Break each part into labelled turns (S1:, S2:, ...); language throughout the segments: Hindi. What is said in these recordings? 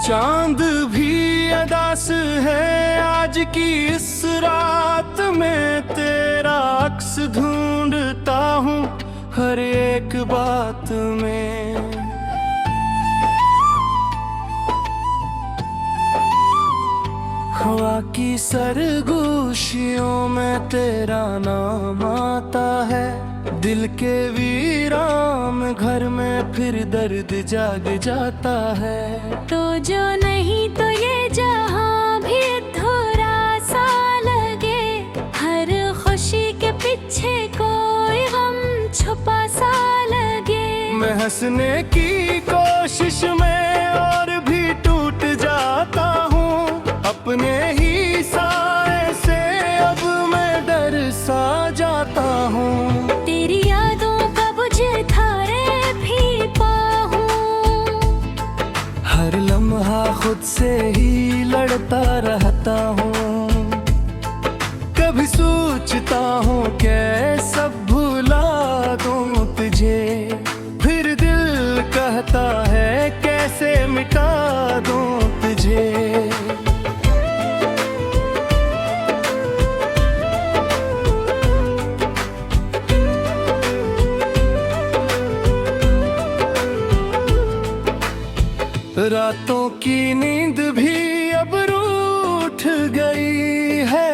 S1: चांद भी अदास है आज की इस रात में, तेरा अक्स ढूंढता हूँ हर एक बात में। हवा की सरगोशियों में तेरा नाम आता है, दिल के वीरान घर में फिर दर्द जाग जाता है।
S2: तो जो नहीं तो ये जहां भी थोड़ा सा लगे, हर खुशी के पीछे कोई गम छुपा सा लगे।
S1: मैं हंसने की कोशिश में और भी टूट जाता हूँ, अपने ही साए से अब मैं डर सा जाता हूँ।
S2: तेरी यादों का बुझे थारे भी पाहूं,
S1: हर लम्हा खुद से ही लड़ता रहता हूँ। कभी सोचता हूँ कैसे भुला दूँ तुझे, फिर दिल कहता है कैसे मिटा दूँ तुझे। रातों की नींद भी अब रूठ गई है,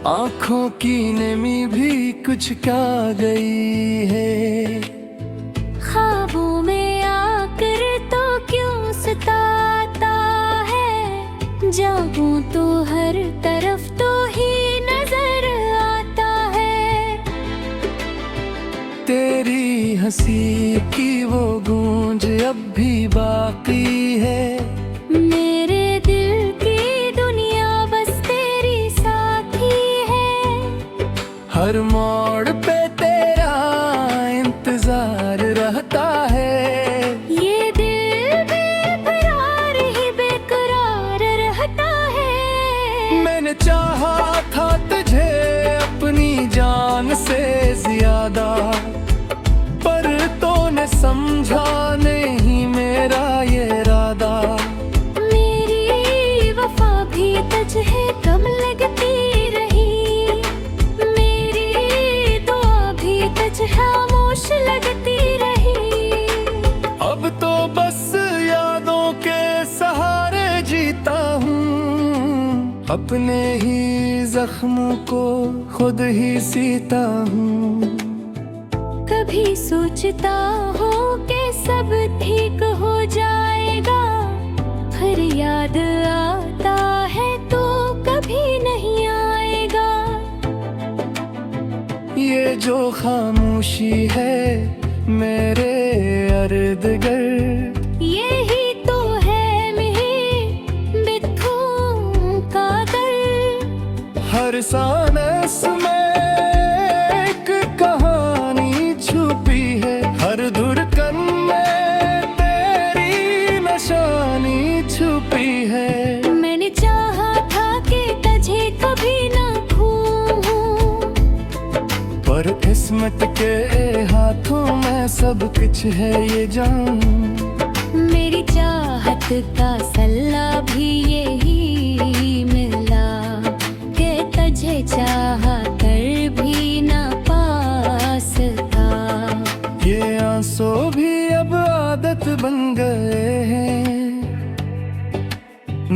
S1: आँखों की नमी भी कुछ क्या गई है।
S2: ख्वाबों में आकर तो क्यों सताता है, जागूं तो हर तरफ तो ही नजर आता है।
S1: तेरी हंसी की वो गूंज अब भी बाकी है,
S2: मेरे दिल की दुनिया बस तेरी साथी है।
S1: हर मोड़ पे तेरा इंतजार रहता है,
S2: ये दिल बेकरार ही बेकरार रहता है।
S1: मैंने चाहा था तुझे अपनी जान से ज्यादा, पर तूने समझा नहीं मेरा ये इरादा।
S2: मेरी वफा भी तुझे कम लगती रही, मेरी दुआ भी तुझे खामोश लगती रही।
S1: अब तो बस यादों के सहारे जीता हूँ, अपने ही जख्मों को खुद ही सीता हूँ।
S2: कभी सोचता हूँ कि सब ठीक हो जाएगा, फिर याद आता है तो कभी नहीं आएगा।
S1: ये जो खामोशी है मेरे इर्द गिर्द,
S2: यही तो है मेरी बिथू का दर्द।
S1: हर सांस में एक कहानी छुपी है, हर धड़कन में तेरी निशानी छुपी है।
S2: मैंने चाहा था कि तुझे कभी ना भूलूं,
S1: पर किस्मत के हाथों में सब कुछ है ये जान।
S2: मेरी चाहत का सल्ला भी यही मिला कि तुझे चाहा कर भी ना पास था।
S1: ये आंसू भी अब आदत बन गए हैं,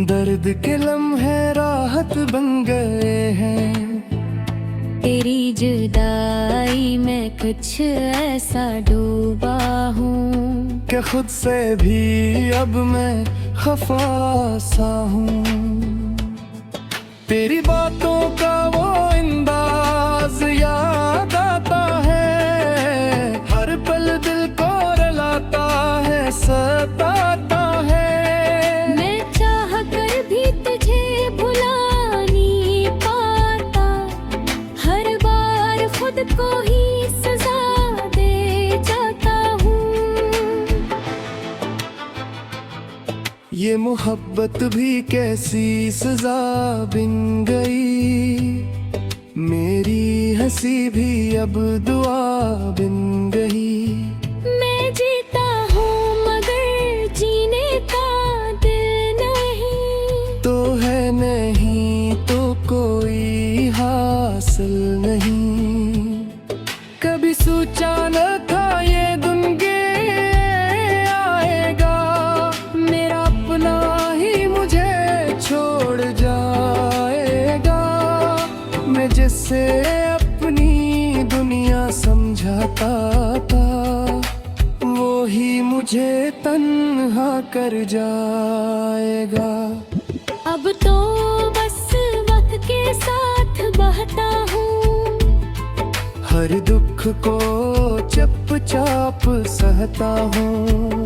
S1: दर्द के लम्हे राहत बन गए हैं।
S2: तेरी जुदाई में कुछ ऐसा डूबा हूँ
S1: कि खुद से भी अब मैं खफा सा हूँ। तेरी बातों का वो अंदाज याद आता है, हर पल दिल को रुलाता है, सताता है।
S2: मैं चाह कर भी तुझे भुला नहीं पाता, हर बार खुद को ही सजा दे जाता हूँ।
S1: ये मोहब्बत भी कैसी सजा बिन गई, मेरी हंसी भी अब दुआ बिन गई।
S2: मैं जीता हूँ मगर जीने का दिल
S1: जिसे अपनी दुनिया समझाता था, वो ही मुझे तन्हा कर जाएगा।
S2: अब तो बस वक्त के साथ बहता हूँ,
S1: हर दुख को चुपचाप सहता हूँ,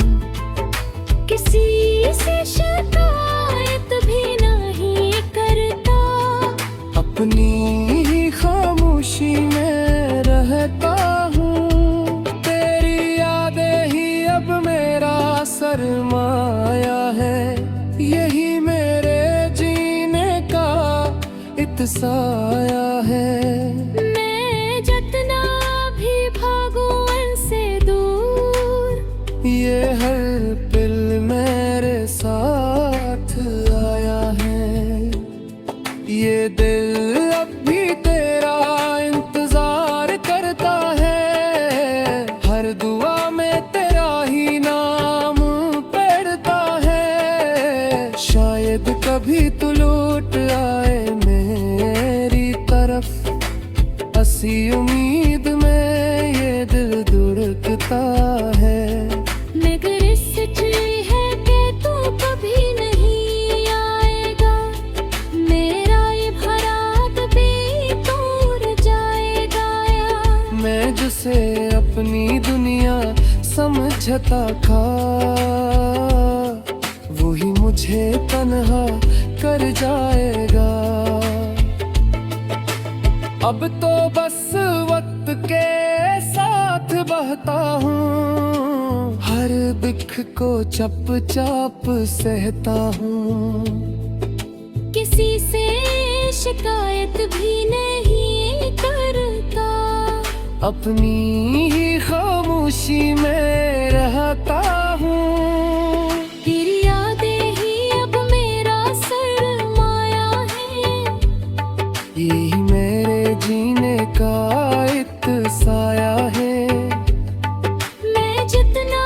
S2: किसी से शिकायत भी नहीं करता,
S1: अपनी ही खामोशी में रहता हूँ। तेरी यादें ही अब मेरा सरमाया है, यही मेरे जीने का इत्साया है।
S2: मैं जितना भी भागूं उनसे दूर,
S1: ये हर पल मेरे साथ आया है। ये दिल अब भी तेरा इंतजार करता है, हर दुआ में तेरा ही नाम पढ़ता है। शायद कभी तू लौट आए मेरी तरफ, हंसी उम्मीद में ये दिल धड़कता है।
S2: मगर इस सच्चाई है कि तू कभी नहीं आएगा, मेरा ये भरात भी दूर जाएगा।
S1: मैं जिसे अपनी दुनिया समझता था, वही मुझे तन्हा कर जाएगा। अब तो बस वक्त के साथ बहता हूँ, हर दुख को चुपचाप सहता हूँ,
S2: किसी से शिकायत भी नहीं करता,
S1: अपनी ही खामोशी में रहता हूँ।
S2: तेरी यादें ही अब मेरा सरमाया है,
S1: यही मेरे जीने का इत्साया है।
S2: मैं जितना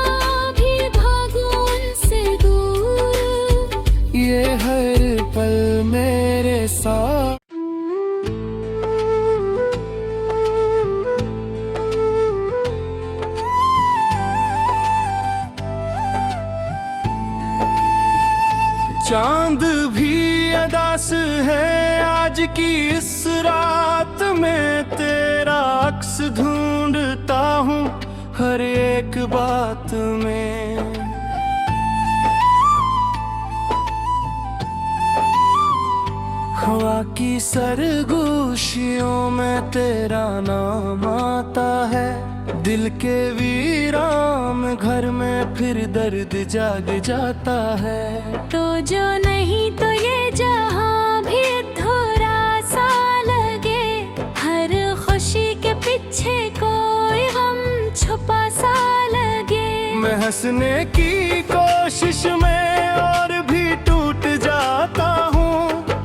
S2: भी भागूं उनसे दूर,
S1: ये हर पल मेरे साथ। चांद भी अदास है आज की इस रात में, तेरा अक्स ढूंढता हूँ हर एक बात में। हवा की सरगोशियों में तेरा नाम आता है, दिल के वीरान घर में फिर दर्द जाग जाता है।
S2: तो जो नहीं तो ये जहां भी थोड़ा सा लगे, हर खुशी के पीछे कोई गम छुपा सा लगे।
S1: मैं हंसने की कोशिश में और भी टूट जाता हूँ,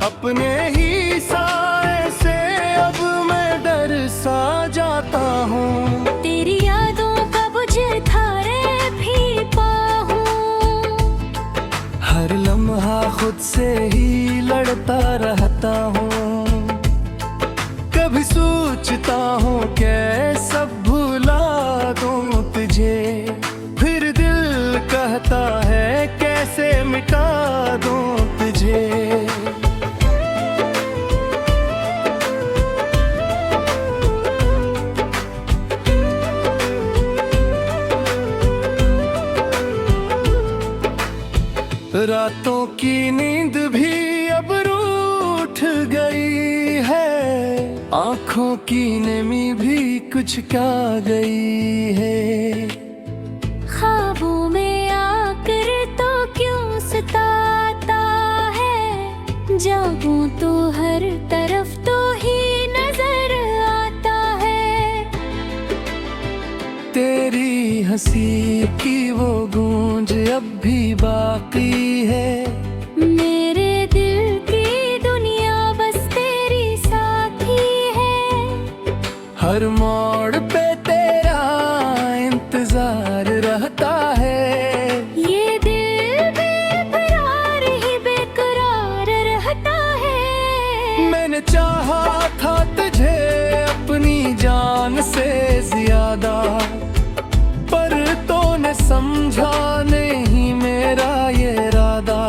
S1: अपने ही साए से अब मैं डर सा जाता हूँ।
S2: तेरी यादों का बुझे थारे भी पाहूं,
S1: हर लम्हा खुद से ही लड़ता रहता हूँ, कभी सोचता हूँ कैसे भुला दूँ तुझे, फिर दिल कहता है कैसे मिटा दूँ तुझे। रातों की नींद भी अब रूठ गई है, आँखों की नमी भी कुछ का गई है।
S2: ख्वाबों में आकर तो क्यों सताता है, जागूं तो हर तरफ तो ही नजर आता है।
S1: तेरी हंसी की वो गूंज अब भी बाकी है,
S2: मेरे दिल की दुनिया बस तेरी साथी है।
S1: हर मोड़ पे तेरा इंतजार रहता है,
S2: ये दिल बेकरार ही बेकरार रहता है।
S1: मैंने चाहा था तुझे अपनी जान से ज्यादा, पर तूने समझा नहीं मेरा ये इरादा।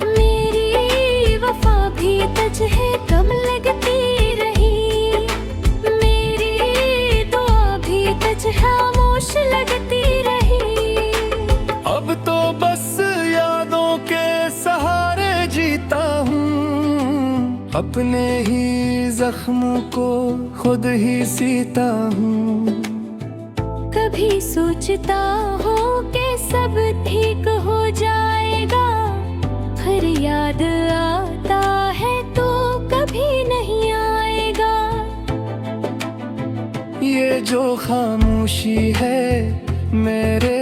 S2: मेरी वफा भी तुझे कम लगती रही, मेरी दुआ भी तुझे खामोश लगती रही।
S1: अब तो बस यादों के सहारे जीता हूँ, अपने ही जख्मों को खुद ही सीता हूँ।
S2: कभी सोचता हूँ कि सब ठीक हो जाएगा, फिर याद आता है तो कभी नहीं आएगा।
S1: ये जो खामोशी है मेरे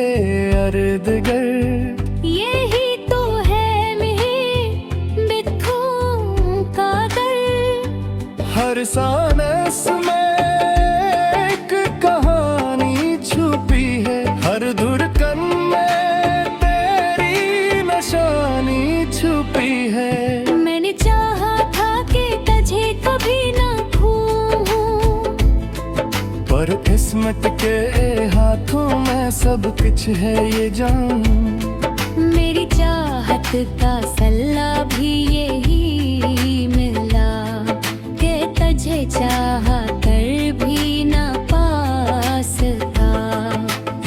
S1: अर्द गिर्द,
S2: यही तो है मेरी बिथों का दर्द।
S1: हर सांस में एक कहानी छुपी है, हर धड़कन में तेरी निशानी छुपी है।
S2: मैंने चाहा था कि तुझे कभी ना भूलूं,
S1: पर किस्मत के हाथों में सब कुछ है ये जानूं।
S2: मेरी चाहत का सल्ला भी यही मिला कि तुझे चाहा कर भी ना पास था।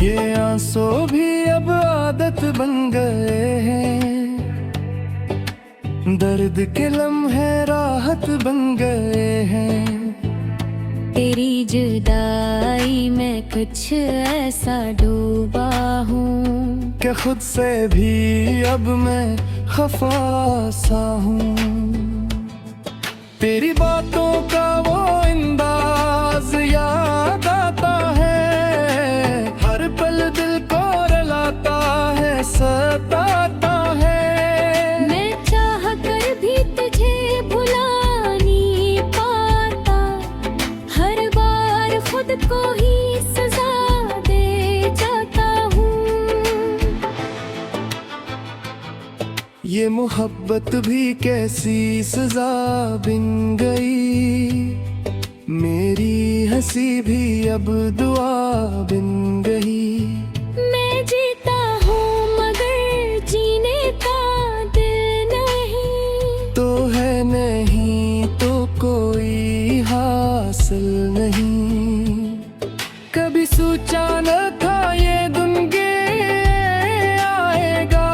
S1: ये आंसू भी अब आदत बन गए हैं, दर्द के लम्हे राहत बन गए हैं।
S2: तेरी जुदाई में कुछ ऐसा डूबा हूँ
S1: कि खुद से भी अब मैं खफा सा हूँ। तेरी बातों का वो अंदाज याद आता है, हर पल दिल को रुलाता है, सताता है।
S2: मैं चाह कर भी तुझे भुला नहीं पाता, हर बार खुद को ही सजा दे जाता हूँ।
S1: ये मोहब्बत भी कैसी सजा बिन गई, मेरी हंसी भी अब दुआ बिन गई।
S2: मैं जीता हूँ मगर जीने का दिल नहीं,
S1: तो है नहीं तो कोई हासिल नहीं। कभी सोचा न था ये दिन के आएगा,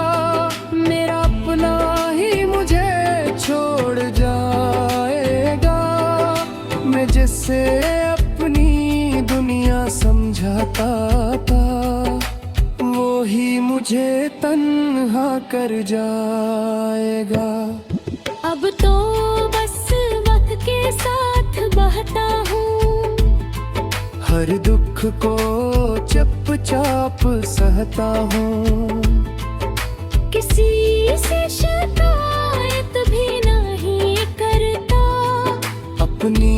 S1: मेरा अपना ही मुझे छोड़ जाएगा। मैं जिससे अपनी दुनिया समझाता था, वो ही मुझे तन्हा कर जाएगा।
S2: अब तो बस वक्त के साथ बहता हूँ,
S1: हर दुख को चुपचाप सहता हूँ।
S2: किसी से शिकायत भी नहीं करता,
S1: अपनी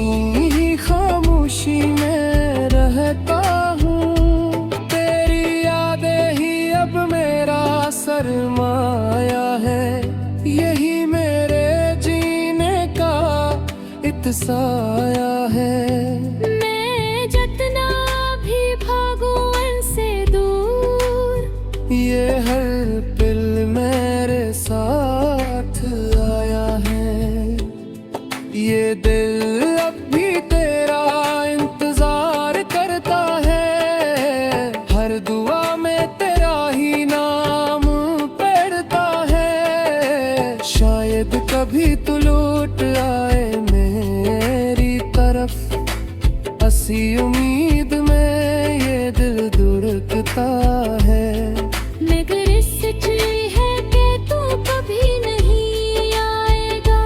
S1: ही खामोशी में रहता हूँ। तेरी यादें ही अब मेरा सरमाया है, यही मेरे जीने का इत्साया है।
S2: मैं जितना भी भागूं उनसे दूर,
S1: ये हर पल मेरे साथ आया है। ये दिल अब भी तेरा इंतजार करता है, हर दुआ में तेरा ही नाम पढ़ता है। शायद कभी तू लौट आए मेरी तरफ, हंसी उम्मीद में ये दिल धड़कता है।
S2: मगर सच है कि तू कभी नहीं आएगा,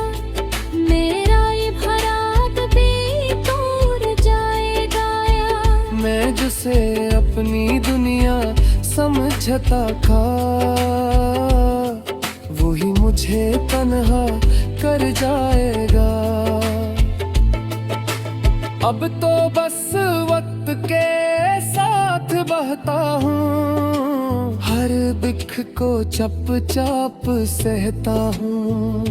S2: मेरा ये भरात भी दूर जाएगा।
S1: मैं जिसे अपनी दुनिया समझता था, वही मुझे तन्हा कर जाएगा। अब तो बस वक्त के साथ बहता हूँ, हर दुख को चुपचाप सहता हूँ।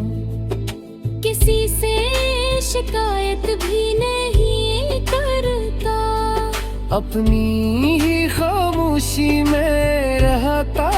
S2: किसी किसी से शिकायत भी नहीं करता।
S1: अपनी ही खामोशी में रहता